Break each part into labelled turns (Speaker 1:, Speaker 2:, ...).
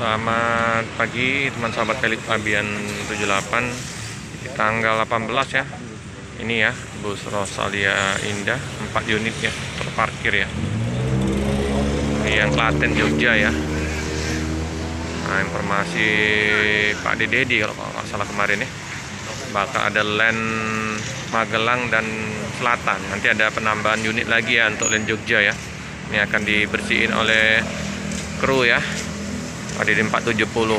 Speaker 1: Selamat pagi teman sahabat Pelik Fabian 78 di tanggal 18 ya. Ini ya bus Rosalia Indah 4 unit ya terparkir ya. Ini yang Klaten Jogja ya. Nah, informasi Pak Deddy kalau nggak salah kemarin ya, bakal ada land Magelang dan Selatan. Nanti ada penambahan unit lagi ya untuk land Jogja ya. Ini akan dibersihin oleh kru ya. Ada di 470.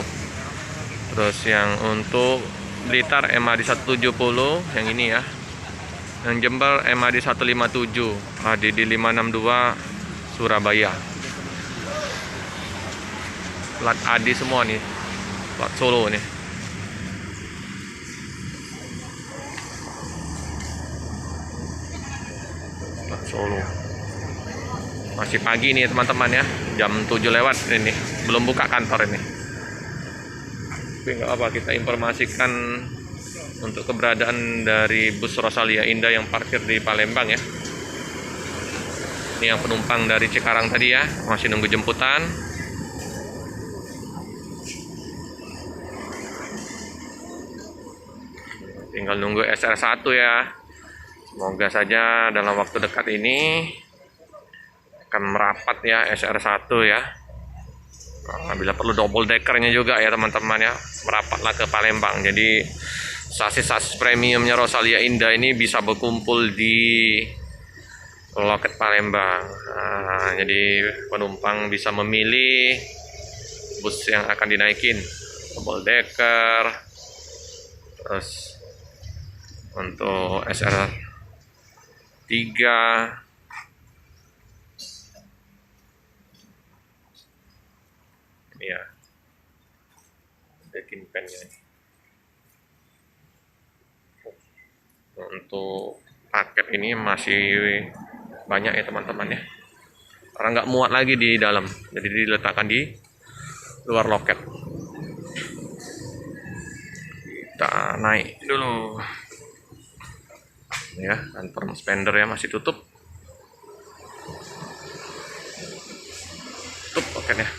Speaker 1: Terus yang untuk Blitar MAD 170 yang ini ya. Yang Jember MAD 157, ADD 562 Surabaya. Plat AD semua nih. Plat Solo nih. Plat Solo. Masih pagi nih teman-teman ya, jam 7 lewat ini, belum buka kantor ini. Tapi nggak apa, kita informasikan untuk keberadaan dari bus Rosalia Indah yang parkir di Palembang ya. Ini yang penumpang dari Cikarang tadi ya, masih nunggu jemputan. Tinggal nunggu SR1 ya. Semoga saja dalam waktu dekat ini akan merapat ya SR1 ya. Bila perlu double deckernya juga ya teman-teman ya, merapatlah ke Palembang. Jadi sasis premiumnya Rosalia Indah ini bisa berkumpul di loket Palembang. Nah, jadi penumpang bisa memilih bus yang akan dinaikin, double decker. Terus untuk SR3 ya, backing pen-nya. Untuk paket ini masih banyak ya teman-teman ya, karena nggak muat lagi di dalam, jadi diletakkan di luar loket. Kita naik dulu ya, kantor spender ya masih tutup loketnya.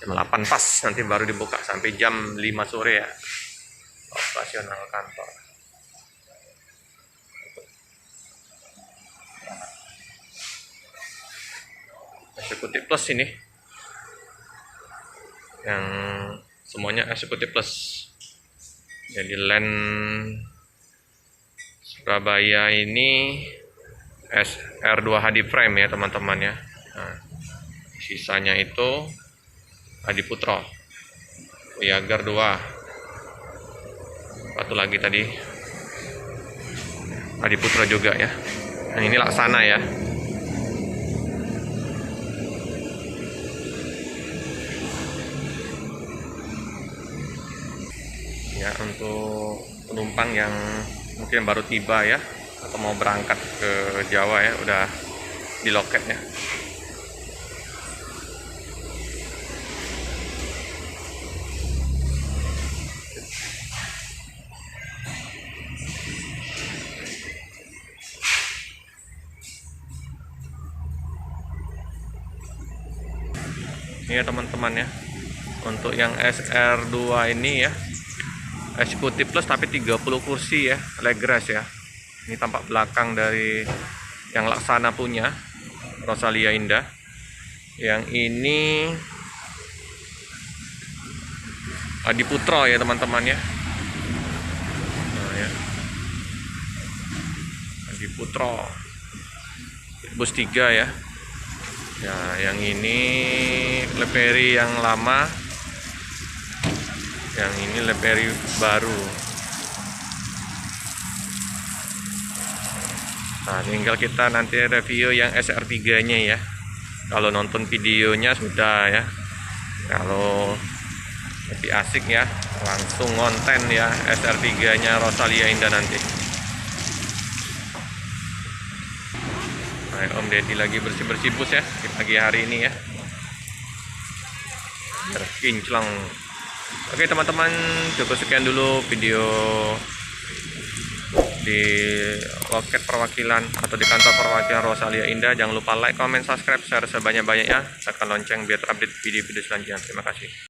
Speaker 1: Jam 8 pas, nanti baru dibuka sampai jam 5 sore ya, operasional kantor. Eksekutif plus ini, yang semuanya eksekutif plus. Jadi land Surabaya ini SR2 HD frame ya teman-teman ya. Nah, sisanya itu Adi Putro, Wiagar 2, satu lagi tadi Adi Putro juga ya. Nah, ini Laksana ya. Ya, untuk penumpang yang mungkin baru tiba ya, atau mau berangkat ke Jawa ya, udah di loketnya. Ini ya teman-teman ya, untuk yang SR2 ini ya, eksekutif plus tapi 30 kursi ya, leg rest ya. Ini tampak belakang dari yang Laksana punya Rosalia Indah. Yang ini Adi Putro ya teman-teman ya. Nah, ya. Adi Putro bus 3 ya. Ya, yang ini Leperi yang lama, yang ini Leperi baru. Nah, tinggal kita nanti review yang SR3 nya ya. Kalau nonton videonya sudah ya, kalau lebih asik ya langsung konten ya SR3 nya Rosalia Indah nanti. Nah, Om Deddy lagi bersih-bersih bus ya di pagi hari ini ya, biar kinclong. Oke teman-teman, cukup sekian dulu video di loket perwakilan atau di kantor perwakilan Rosalia Indah. Jangan lupa like, comment, subscribe, share sebanyak-banyaknya, tekan lonceng biar terupdate video-video selanjutnya. Terima kasih.